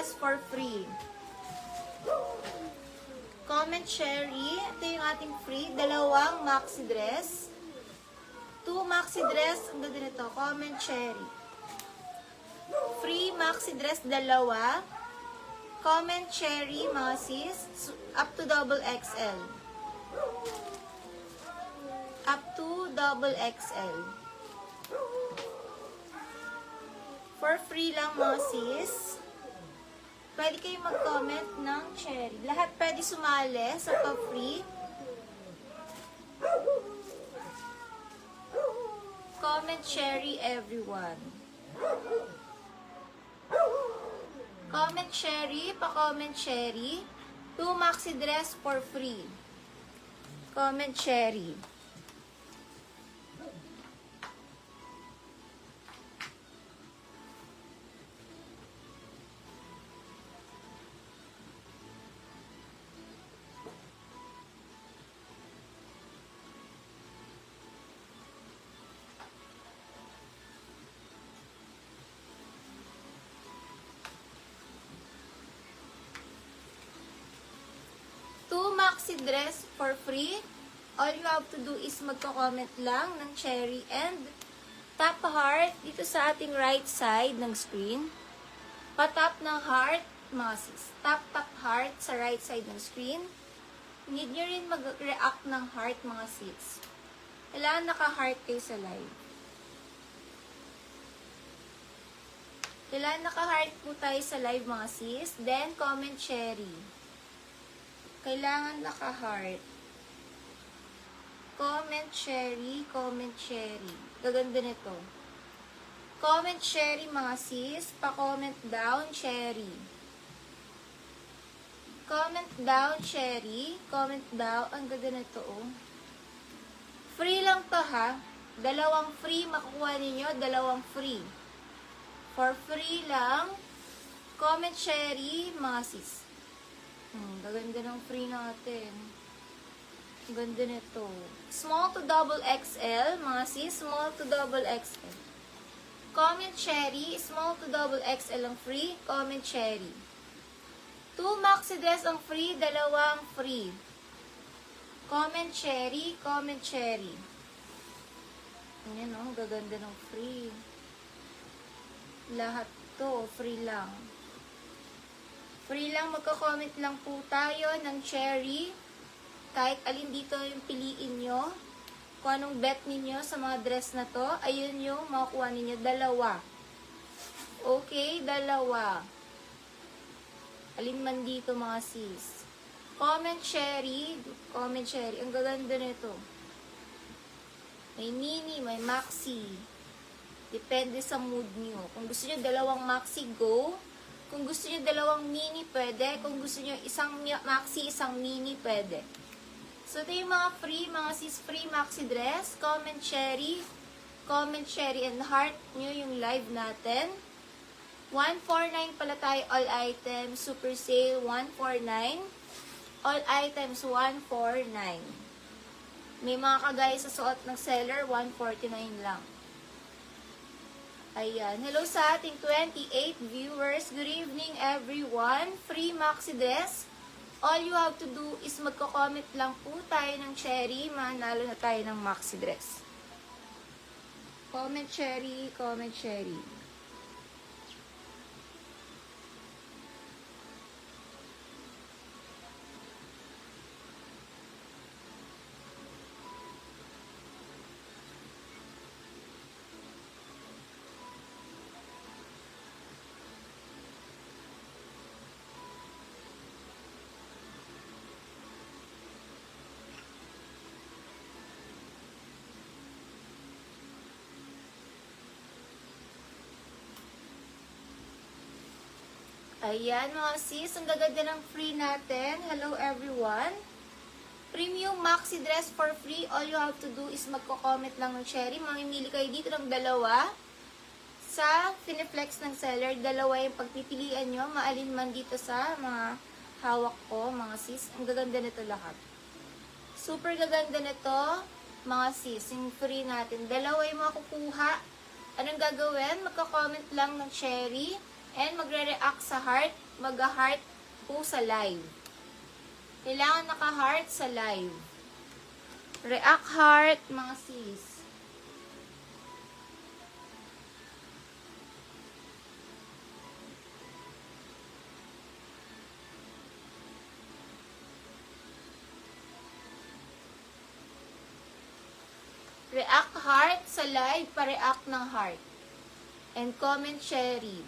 dress for free. Comment Cherry. Ito yung ating free. Dalawang maxi dress. 2 maxi dress. Ang ganda nito. Comment Cherry. Free maxi dress, dalawa. Comment Cherry, mga sis. Up to double XL. Up to double XL. For free lang, mga sis. Pwede kayo mag-comment ng cherry. Lahat pwede sumali sa pa-free. Comment cherry, everyone. Comment cherry, pa-comment cherry. 2 maxi dress for free. Comment cherry. Maxi dress for free. All you have to do is magko-comment lang ng cherry and tap heart dito sa ating right side ng screen. Pa-tap ng heart, mga sis. Tap heart sa right side ng screen. Need nyo rin mag-react ng heart, mga sis. Kailangan naka-heart kayo sa live. Kailangan naka-heart po tayo sa live, mga sis. Then, comment cherry. Kailangan naka-heart. Comment cherry, comment cherry. Gaganda nito. Comment cherry, mga sis. Pa-comment down, cherry. Comment down, cherry. Comment down. Ang ganda nito, oh. Free lang to, ha. Dalawang free, makukuha ninyo. Dalawang free. For free lang. Comment cherry, mga sis. Gaganda ng free natin. Ganda nito. Small to double XL, mga sis. Small to double XL. Comment cherry. Small to double XL ang free. Comment cherry. 2 maxi dress ang free. Dalawang free. Comment cherry. Comment cherry. Ayan, oh. Gaganda ng free. Lahat to. Free lang. Free lang, magka-comment lang po tayo ng cherry. Kahit alin dito yung piliin nyo. Kung anong bet ninyo sa mga dress na to, ayun yung makukuha ninyo. Dalawa. Okay, dalawa. Alin man dito, mga sis. Comment cherry. Comment cherry. Ang gaganda nito. May mini, may maxi. Depende sa mood nyo. Kung gusto nyo dalawang maxi, go. Kung gusto nyo dalawang mini, pwede. Kung gusto nyo isang maxi, isang mini, pwede. So, ito yung mga free, mga sis free maxi dress. Comment cherry. Comment cherry and heart nyo yung live natin. 149 pala tayo all items. Super sale, 149. All items, 149. May mga kagaya sa suot ng seller, 149 lang. Ayan. Hello sa ating 28 viewers. Good evening, everyone. Free maxi dress. All you have to do is magko-comment lang po tayo ng cherry. Manalo na tayo ng maxi dress. Comment cherry, comment cherry. Ayan, mga sis. Ang gaganda ng free natin. Hello, everyone. Premium maxi dress for free. All you have to do is magko-comment lang ng cherry. Mamimili kayo dito ng dalawa. Sa Fineflex ng seller, dalawa yung pagpipilian nyo. Maalin man dito sa mga hawak ko, mga sis. Ang gaganda nito lahat. Super gaganda nito, mga sis. Yung free natin. Dalawa yung makukuha. Anong gagawin? Magko-comment lang ng cherry. And magre-react sa heart. Mag-heart po sa live. Kailangan naka-heart sa live. React heart, mga sis. React heart sa live, pa-react ng heart. And comment cherry.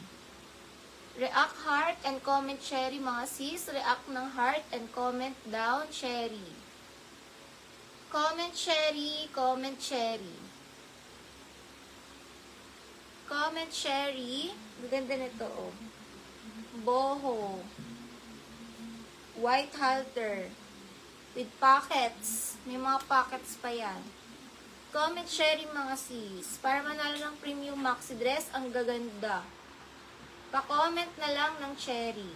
React heart and comment cherry, mga sis. React ng heart and comment down cherry. Comment cherry, comment cherry. Comment cherry. Maganda nito, oh. Boho. White halter. With pockets. May mga pockets pa yan. Comment cherry, mga sis. Para manalo ng premium maxi dress, ang gaganda. Pa-comment na lang ng cherry.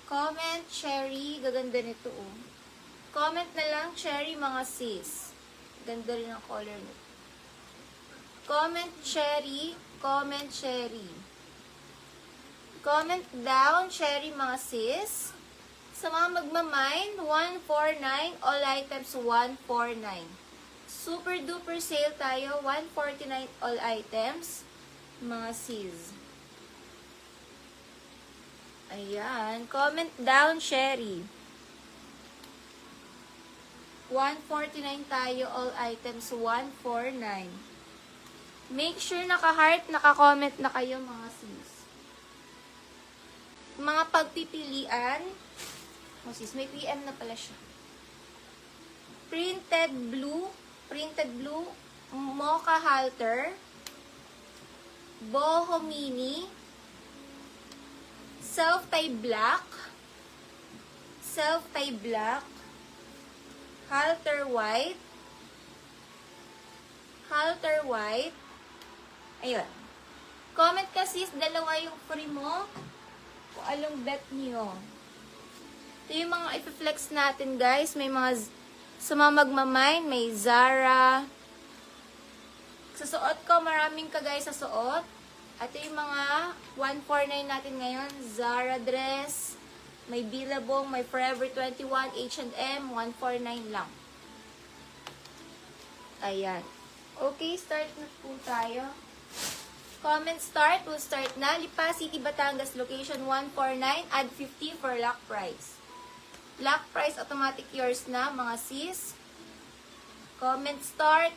Comment cherry, gaganda nito, oh. Comment na lang cherry, mga sis. Ganda rin ang color nito. Comment cherry, comment cherry. Comment down cherry, mga sis. Sa mga magmamind, 149, all items 149. Super duper sale tayo, 149 all items, mga sis. Ayan, comment down cherry. 149 tayo, all items 149. Make sure naka-heart, naka-comment na kayo, mga sis. Mga pagpipilian, oh sis, may PM na pala siya. Printed blue, mocha halter, boho mini, self-tie black, halter white, ayun. Comment ka sis, dalawa yung free mo, kung anong bet niyo. Ito yung mga ipiflex natin, guys. May mga, sa mga magmamind, may Zara. Sa suot ko, maraming ka guys sa suot. Ito yung mga 149 natin ngayon. Zara dress. May Billabong, may Forever 21, H&M, 149 lang. Ayan. Okay, start na po tayo. Comment start. We'll start na. Lipa City, Batangas. Location 149. Add 50 for lock price. Lock price, automatic yours na, mga sis. Comment start.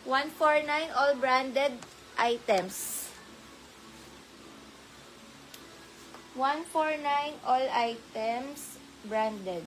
149, all branded items. 149, all items branded.